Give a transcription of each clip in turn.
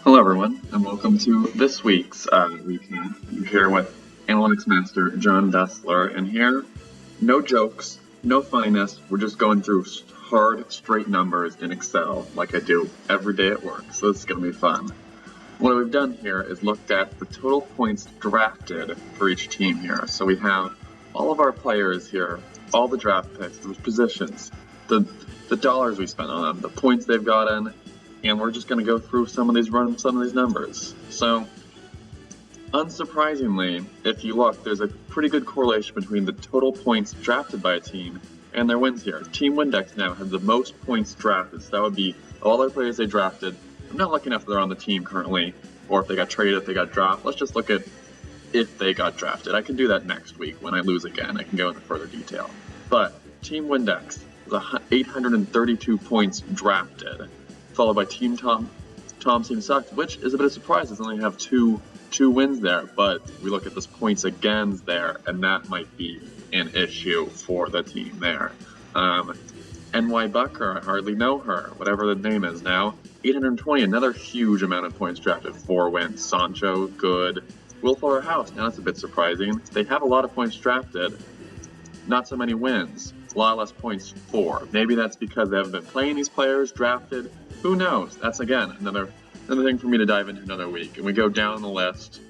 Hello, everyone, and welcome to this week's recap. You're here with Analytics Master John Dessler, and here, no jokes, no funniness. We're just going through hard, straight numbers in Excel, like I do every day at work. So this is going to be fun. What we've done here is looked at the total points drafted for each team here. So we have all of our players here, all the draft picks, those positions, the dollars we spent on them, the points they've gotten. And we're just going to go through some of these numbers. So, unsurprisingly, if you look, there's a pretty good correlation between the total points drafted by a team and their wins here. Team Windex now has the most points drafted, so that would be all their players they drafted. I'm not looking if they're on the team currently, or if they got traded, if they got dropped. Let's just look at if they got drafted. I can do that next week when I lose again. I can go into further detail. But Team Windex is 832 points drafted, followed by Team Tom's Team Sucks, which is a bit of a surprise. They only have two wins there, but we look at this points against there, and that might be an issue for the team there. NY Bucker, I hardly know her, whatever the name is now. 820, another huge amount of points drafted, 4 wins. Sancho, good. Willflower House, now that's a bit surprising. They have a lot of points drafted, not so many wins. A lot less points for. Maybe that's because they haven't been playing these players drafted. Who knows? That's, again, another thing for me to dive into another week. And we go down the list,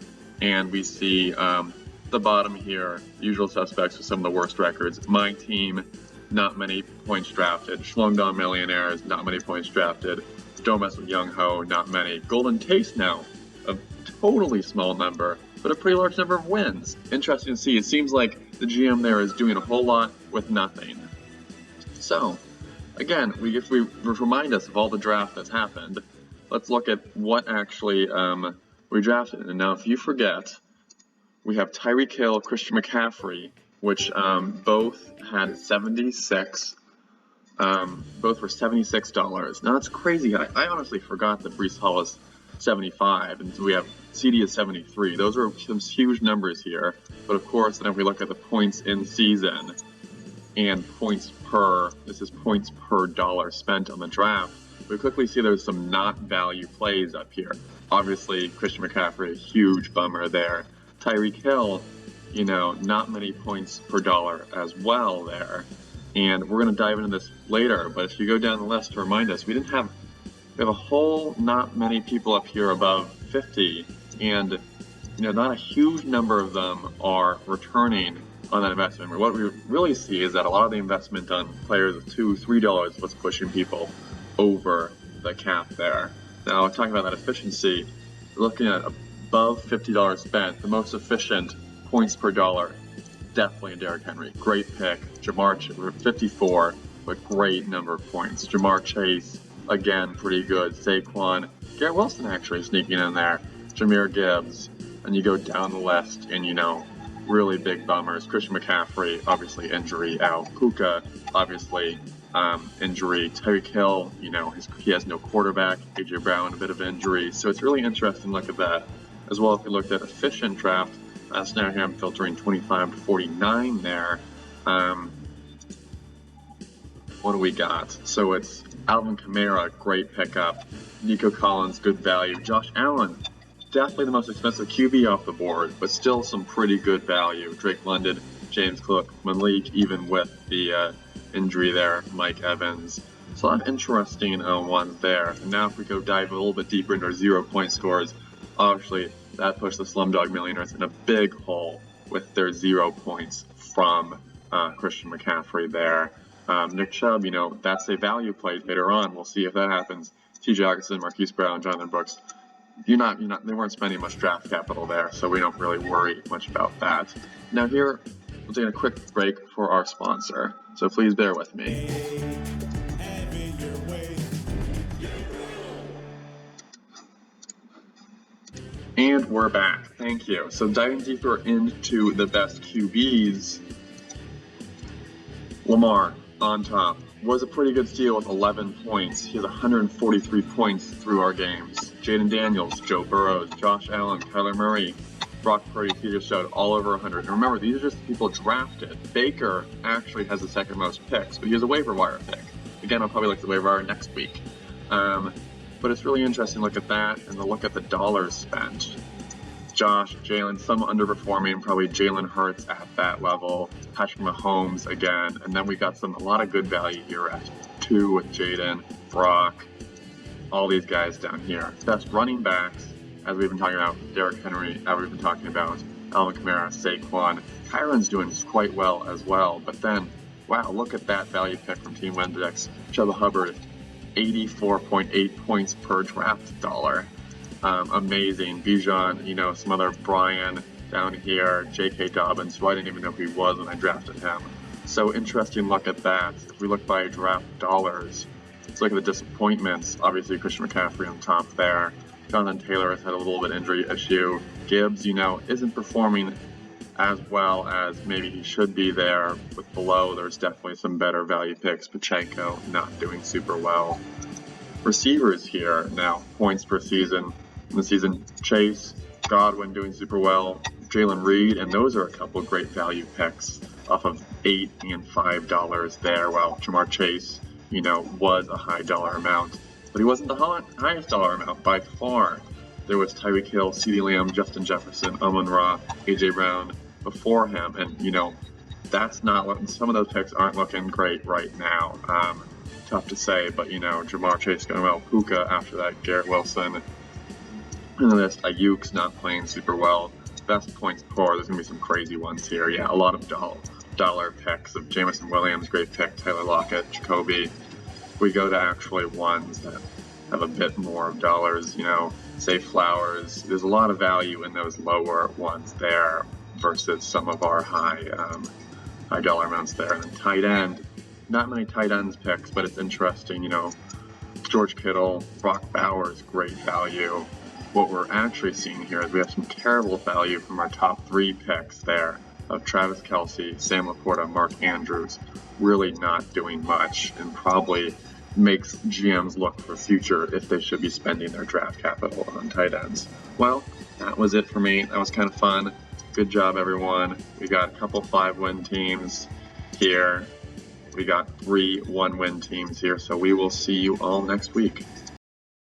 and we see the bottom here, usual suspects with some of the worst records. My team, not many points drafted. Shlongdong Millionaires, not many points drafted. Don't Mess with Young Ho, not many. Golden Taste now, a totally small number, but a pretty large number of wins. Interesting to see. It seems like the GM there is doing a whole lot with nothing. So, again, if we remind us of all the draft that's happened, let's look at what actually we drafted. And now, if you forget, we have Tyreek Hill, Christian McCaffrey, which both had 76. Both were $76. Now, that's crazy. I honestly forgot that Breece Hall is 75, and so we have CD is 73. Those are some huge numbers here. But of course, then if we look at the points in season and points per dollar spent on the draft, we quickly see there's some not value plays up here. Obviously, Christian McCaffrey, a huge bummer there. Tyreek Hill, not many points per dollar as well there. And we're going to dive into this later, but if you go down the list to remind us, we have a whole not many people up here above 50, and not a huge number of them are returning on that investment. What we really see is that a lot of the investment on players of $2, $3 is what's pushing people over the cap there. Now, talking about that efficiency, we're looking at above $50 spent, the most efficient points per dollar, definitely Derrick Henry. Great pick. Jamar Chase, 54, but great number of points. Jamar Chase, again, pretty good. Saquon, Garrett Wilson actually sneaking in there. Jahmyr Gibbs, and you go down the list, and really big bummers. Christian McCaffrey, obviously injury out. Puka, obviously injury. Tyreek Hill, he has no quarterback. AJ Brown, a bit of injury. So it's really interesting to look at that. As well, if we looked at efficient draft, so now here I'm filtering 25 to 49 there. What do we got? So it's Alvin Kamara, great pickup. Nico Collins, good value. Josh Allen, definitely the most expensive QB off the board, but still some pretty good value. Drake London, James Cook, Malik, even with the injury there, Mike Evans. So a lot of interesting ones there. And now if we go dive a little bit deeper into our 0-point scores, obviously that pushed the Slumdog Millionaires in a big hole with their 0 points from Christian McCaffrey there. Nick Chubb, that's a value play later on. We'll see if that happens. T. Jackson, Marquise Brown, Jonathan Brooks. They weren't spending much draft capital there, so we don't really worry much about that. Now here, we'll take a quick break for our sponsor, so please bear with me. And we're back. Thank you. So diving deeper into the best QBs, Lamar on top was a pretty good steal with 11 points. He has 143 points through our games. Jaden Daniels, Joe Burrows, Josh Allen, Kyler Murray, Brock Purdy, he just showed all over 100. And remember, these are just the people drafted. Baker actually has the second most picks, but he has a waiver wire pick. Again, I'll probably look at the waiver wire next week. But it's really interesting to look at that and to look at the dollars spent. Josh, Jalen, some underperforming, probably Jalen Hurts at that level, Patrick Mahomes again, and then we got a lot of good value here at 2 with Jaden, Brock, all these guys down here. Best running backs, as we've been talking about, Derrick Henry, we've been talking about Alvin Kamara, Saquon. Kyron's doing quite well as well, but then, wow, look at that value pick from Team Windex. Chuba Hubbard, 84.8 points per draft dollar. Amazing. Bijan, some other Brian down here, J.K. Dobbins, who I didn't even know who he was when I drafted him. So interesting look at that. If we look by draft dollars, let's look at the disappointments. Obviously, Christian McCaffrey on top there. Jonathan Taylor has had a little bit injury issue. Gibbs, isn't performing as well as maybe he should be there. With below, there's definitely some better value picks. Pachenko not doing super well. Receivers here now, points per season. In the season, Chase, Godwin doing super well, Jalen Reed, and those are a couple of great value picks off of $8 and $5 there, while Jamar Chase, was a high dollar amount. But he wasn't the highest dollar amount by far. There was Tyreek Hill, CeeDee Lamb, Justin Jefferson, Amon-Ra, A.J. Brown before him, and, that's not what, some of those picks aren't looking great right now. Tough to say, but, Jamar Chase going well, Puka after that, Garrett Wilson, and then this Ayuk's not playing super well. Best points per, there's going to be some crazy ones here. Yeah, a lot of dollar picks of Jameson Williams, great pick, Tyler Lockett, Jacoby. We go to actually ones that have a bit more of dollars, say Flowers. There's a lot of value in those lower ones there versus some of our high dollar amounts there. And then tight end, not many tight ends picks, but it's interesting, George Kittle, Brock Bowers, great value. What we're actually seeing here is we have some terrible value from our top 3 picks there of Travis Kelce, Sam Laporta, Mark Andrews, really not doing much, and probably makes GMs look for future if they should be spending their draft capital on tight ends. Well, that was it for me. That was kind of fun. Good job, everyone. We got a couple 5-win teams here. We got 3 1-win teams here, so we will see you all next week.